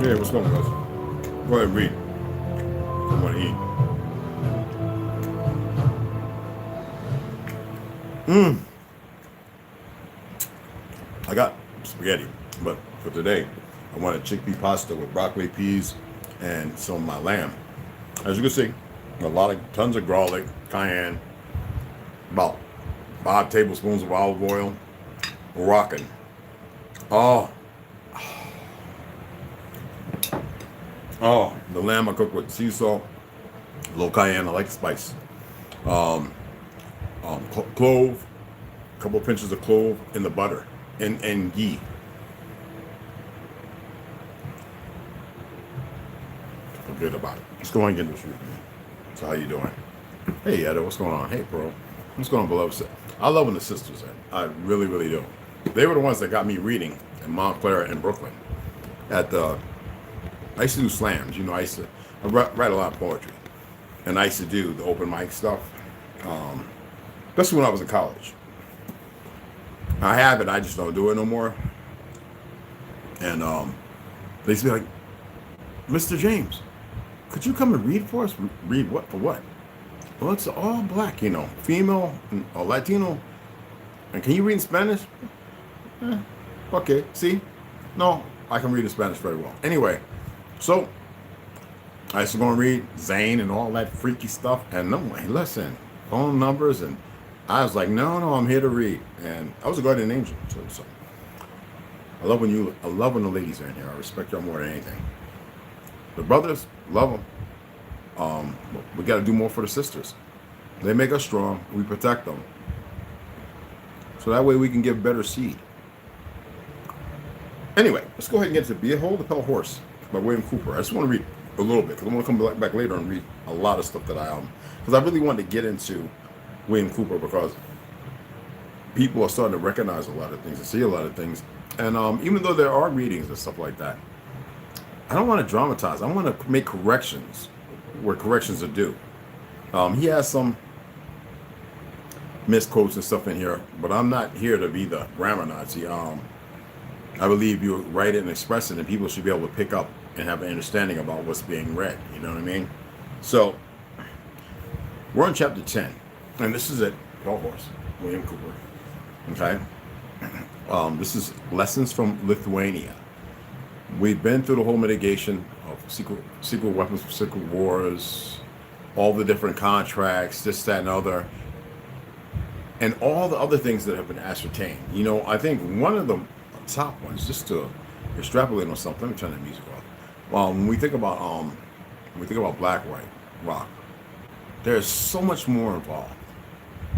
Yeah, what's going on, guys? Go ahead and read. I want to eat. I got spaghetti, but for today, I wanted chickpea pasta with broccoli, peas, and some of my lamb. As you can see, tons of garlic, cayenne, about 5 tablespoons of olive oil. We're rocking. Oh, the lamb I cooked with sea salt, a little cayenne. I like the spice. Clove, a couple of pinches of clove in the butter, and ghee. Feel good about it. Let's go and get this review. So how you doing? Hey, Edo, what's going on? Hey, bro. What's going on, beloved? I love when the sisters in. I really, really do. They were the ones that got me reading in Montclair and Brooklyn. I used to do slams. You know, I write a lot of poetry. And I used to do the open mic stuff. Especially when I was in college. I have it, I just don't do it no more. And they used to be like, Mr. James, could you come and read for us? Read what? For what? Well, it's all black, you know, female or Latino. And can you read in Spanish? Okay, see? No, I can read in Spanish very well. Anyway, so I used to go and read Zane and all that freaky stuff. And no, hey, listen, phone numbers. And I was like, no, I'm here to read. And I was a guardian angel. So I love when the ladies are in here. I respect y'all more than anything. The brothers, love them. We got to do more for the sisters. They make us strong. We protect them. So that way we can give better seed. Anyway, let's go ahead and get to Behold the Pale Horse by William Cooper. I just want to read a little bit because I want to come back later and read a lot of stuff that because I really wanted to get into William Cooper because people are starting to recognize a lot of things and see a lot of things. And even though there are readings and stuff like that, I don't want to dramatize. I want to make corrections where corrections are due. He has some misquotes and stuff in here, but I'm not here to be the grammar Nazi. I believe you write it and express it, and people should be able to pick up and have an understanding about what's being read. You know what I mean? So we're on chapter 10, and this is it. Pale Horse, William Cooper. Okay. This is Lessons from Lithuania. We've been through the whole mitigation of secret weapons for secret wars, all the different contracts, this, that, and other, and all the other things that have been ascertained. You know, I think one of the top ones, just to extrapolate on something. Let me turn that music off. When we think about black, white, rock, there's so much more involved.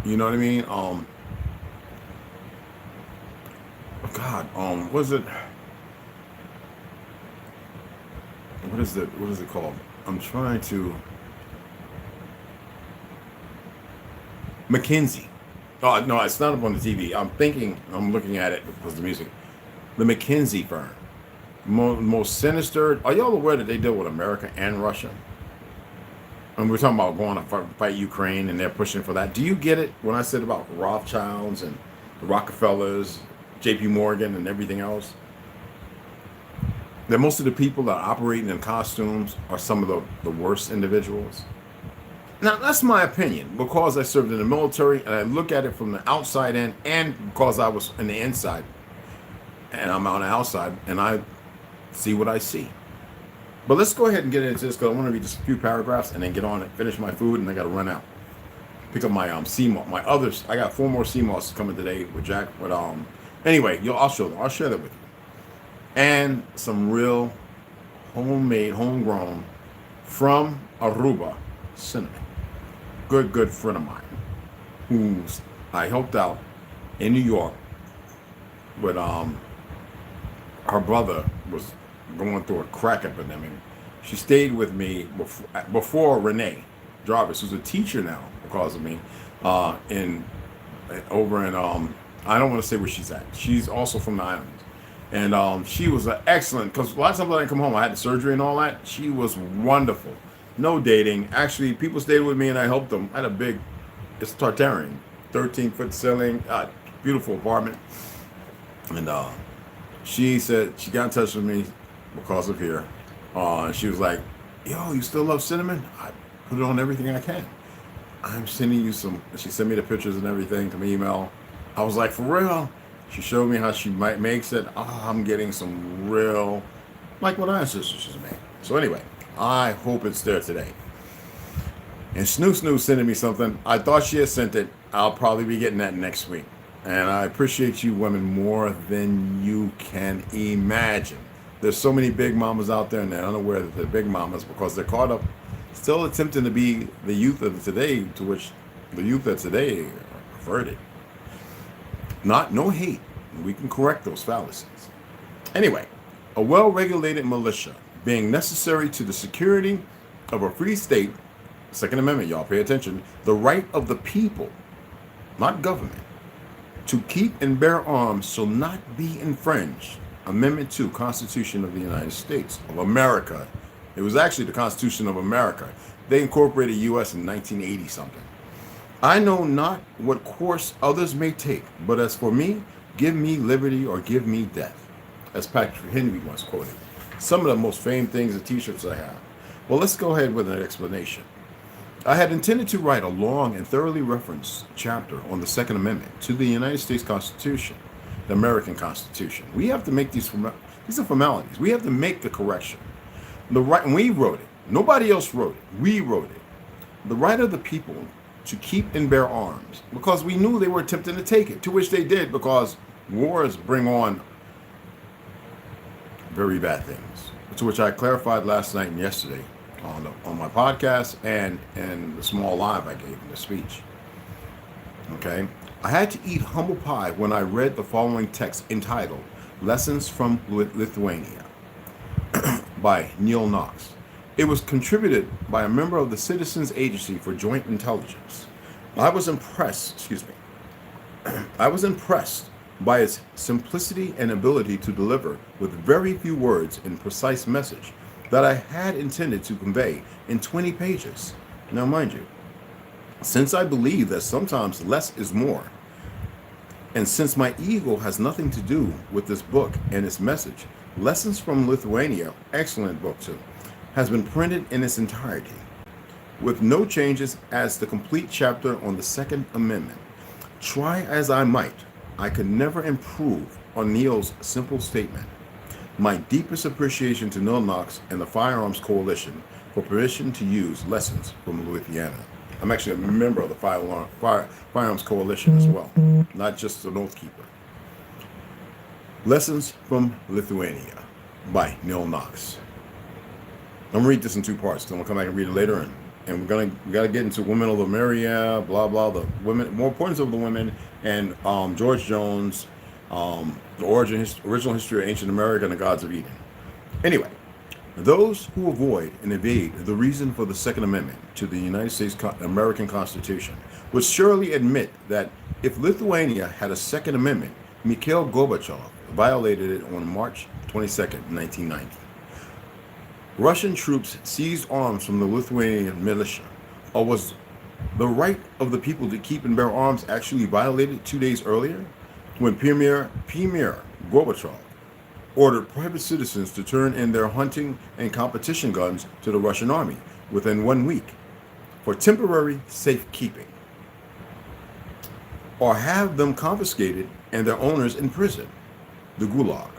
You know what I mean? What is it called? I'm trying to McKinsey. Oh no, it's not up on the TV. I'm looking at it because of the music. The McKinsey firm. Most sinister. Are y'all aware that they deal with America and Russia? And we're talking about going to fight Ukraine, and they're pushing for that. Do you get it when I said about Rothschilds and the Rockefellers, J.P. Morgan, and everything else? That most of the people that are operating in costumes are some of the worst individuals. Now, that's my opinion because I served in the military and I look at it from the outside in, and because I was in the inside and I'm on the outside and I see what I see. But let's go ahead and get into this because I want to read just a few paragraphs and then get on and finish my food, and I got to run out. Pick up my sea moss, my others. I got 4 more sea moss coming today with Jack. But anyway, I'll show them. I'll share that with you. And some real homemade, homegrown from Aruba cinnamon. Good friend of mine, who's I helped out in New York with her brother was going through a crack epidemic. She stayed with me before Renee Jarvis, who's a teacher now because of me, over in I don't want to say where she's at. She's also from the islands. And she was an excellent, because a lot of times I didn't come home, I had the surgery and all that. She was wonderful. No dating. Actually, people stayed with me and I helped them. I had a big, it's Tartarian, 13-foot ceiling, beautiful apartment. And she said, she got in touch with me because of here. She was like, yo, you still love cinnamon? I put it on everything I can. I'm sending you some. She sent me the pictures and everything to my email. I was like, for real? She showed me how she makes it. I'm getting some real, like what our ancestors made. So anyway, I hope it's there today. And Snoo sending me something. I thought she had sent it. I'll probably be getting that next week. And I appreciate you women more than you can imagine. There's so many big mamas out there and they're unaware that they're big mamas because they're caught up still attempting to be the youth of today, to which the youth of today are perverted. No hate. We can correct those fallacies. Anyway, a well-regulated militia being necessary to the security of a free state, Second Amendment, y'all pay attention, the right of the people, not government, to keep and bear arms shall not be infringed. Amendment 2, Constitution of the United States of America. It was actually the Constitution of America. They incorporated U.S. in 1980 something. I know not what course others may take, but as for me, give me liberty or give me death. As Patrick Henry once quoted. Some of the most famed things and t-shirts I have. Well, let's go ahead with an explanation. I had intended to write a long and thoroughly referenced chapter on the Second Amendment to the United States Constitution, the American Constitution. We have to make these are formalities. We have to make the correction. The right, and we wrote it. Nobody else wrote it. We wrote it. The right of the people to keep and bear arms, because we knew they were attempting to take it, to which they did, because wars bring on very bad things, to which I clarified last night and yesterday on my podcast and the small live I gave in the speech. Okay, I had to eat humble pie when I read the following text entitled "Lessons from Lithuania" by Neil Knox. It was contributed by a member of the Citizens Agency for Joint Intelligence. I was impressed by its simplicity and ability to deliver with very few words and precise message that I had intended to convey in 20 pages. Now, mind you, since I believe that sometimes less is more, and since my ego has nothing to do with this book and its message, Lessons from Lithuania, excellent book too, has been printed in its entirety, with no changes as the complete chapter on the Second Amendment. Try as I might, I could never improve on Neil's simple statement. My deepest appreciation to Neil Knox and the Firearms Coalition for permission to use Lessons from Lithuania. I'm actually a member of the Firearms Coalition as well, not just an oath keeper. Lessons from Lithuania by Neil Knox. I'm gonna read this in two parts. Then we'll come back and read it later, and we gotta get into Women of Lemuria, blah blah, the women, more importance of the women, and George Jones, the original history of ancient America and the gods of Eden. Anyway, those who avoid and evade the reason for the Second Amendment to the United States American Constitution would surely admit that if Lithuania had a Second Amendment, Mikhail Gorbachev violated it on March 22nd, 1990. Russian troops seized arms from the Lithuanian militia, or was the right of the people to keep and bear arms actually violated 2 days earlier, when Premier Gorbachev ordered private citizens to turn in their hunting and competition guns to the Russian army within 1 week for temporary safekeeping, or have them confiscated and their owners imprisoned, the Gulag?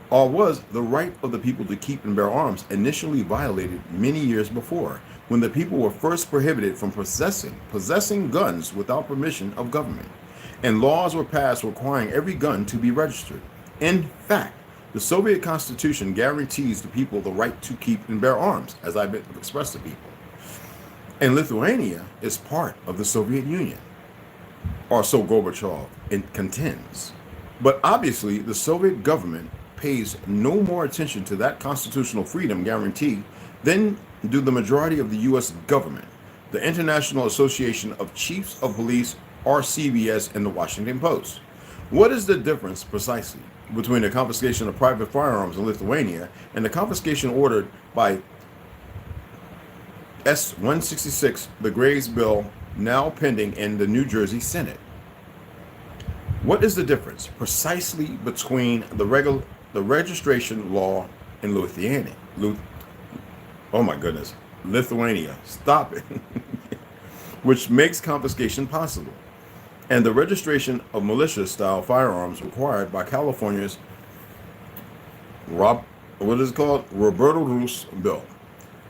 Or was the right of the people to keep and bear arms initially violated many years before, when the people were first prohibited from possessing guns without permission of government, and laws were passed requiring every gun to be registered? In fact, the Soviet Constitution guarantees the people the right to keep and bear arms, as I've expressed to people. And Lithuania is part of the Soviet Union, or so Gorbachev contends. But obviously, the Soviet government pays no more attention to that constitutional freedom guarantee than do the majority of the U.S. government, the International Association of Chiefs of Police, or CBS, and the Washington Post. What is the difference precisely between the confiscation of private firearms in Lithuania and the confiscation ordered by S-166, the Graves bill now pending in the New Jersey Senate? What is the difference precisely between the registration law in Lithuania Oh my goodness. Lithuania. Stop it. Which makes confiscation possible. And the registration of militia-style firearms required by California's Roberto Roos bill,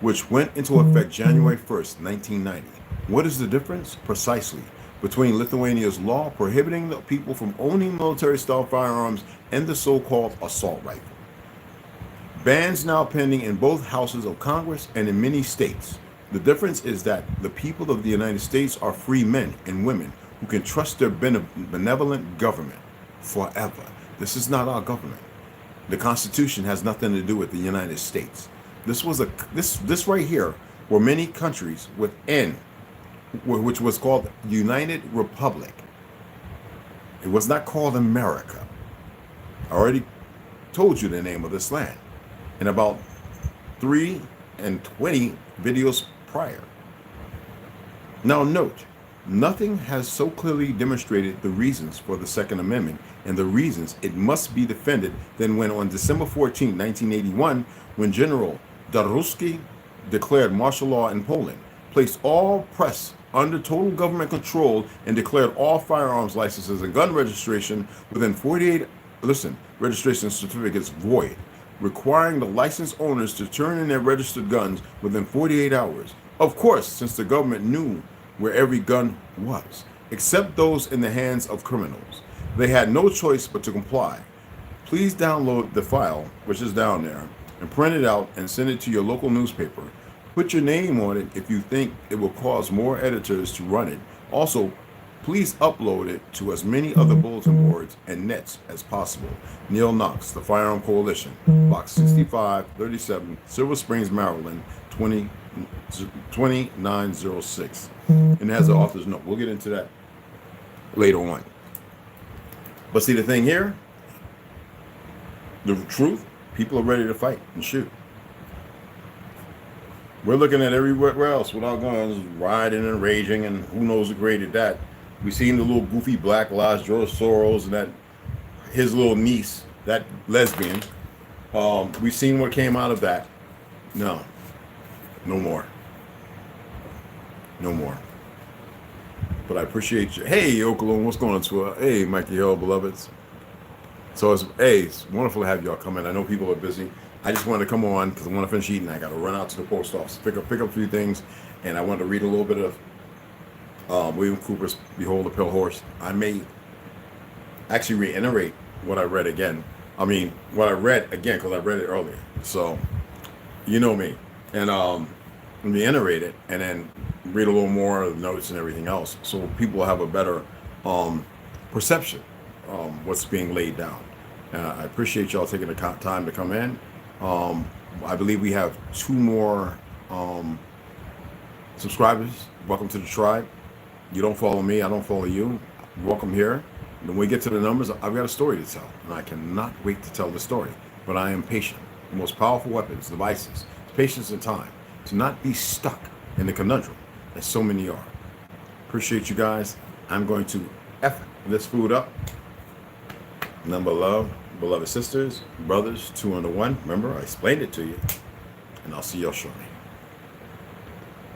which went into effect January 1st, 1990. What is the difference? Precisely between Lithuania's law prohibiting the people from owning military-style firearms and the so-called assault rifle. Bans now pending in both houses of Congress and in many states. The difference is that the people of the United States are free men and women who can trust their benevolent government forever. This is not our government. The Constitution has nothing to do with the United States. This right here were many countries within, which was called United Republic. It was not called America. I already told you the name of this land in about 3 and 20 videos prior. Now note, nothing has so clearly demonstrated the reasons for the Second Amendment and the reasons it must be defended than when on December 14, 1981, when General Darowski declared martial law in Poland, placed all press under total government control, and declared all firearms licenses and gun registration within 48, registration certificates void, requiring the license owners to turn in their registered guns within 48 hours. Of course, since the government knew where every gun was, except those in the hands of criminals. They had no choice but to comply. Please download the file, which is down there, and print it out and send it to your local newspaper. Put your name on it if you think it will cause more editors to run it. Also, please upload it to as many other bulletin boards and nets as possible. Neil Knox, The Firearm Coalition, Box 6537, Silver Springs, Maryland, 2906. And it has the author's note. We'll get into that later on. But see the thing here, the truth, people are ready to fight and shoot. We're looking at everywhere else without guns, riding and raging, and who knows who created that. We seen the little goofy Black Lives, George Soros, and that his little niece, that lesbian. We seen what came out of that. No more. But I appreciate you. Hey, Oklahoma, what's going on to Hey, Mikey Hill, beloveds. So it's wonderful to have y'all come in. I know people are busy. I just wanted to come on because I want to finish eating. I got to run out to the post office, pick up a few things, and I wanted to read a little bit of William Cooper's "Behold the Pale Horse." I may actually reiterate what I read again. What I read again because I read it earlier. So, you know me, and reiterate it, and then read a little more of the notes and everything else, so people have a better perception what's being laid down. I appreciate y'all taking the time to come in. I believe we have 2 more subscribers. Welcome to the tribe. You don't follow me, I don't follow you. Welcome here. And when we get to the numbers, I've got a story to tell, and I cannot wait to tell the story. But I am patient. The most powerful weapons, devices, is patience and time. To not be stuck in the conundrum that so many are. Appreciate you guys. I'm going to F this food up. Number love, beloved sisters, brothers, 2 under 1. Remember, I explained it to you. And I'll see y'all shortly.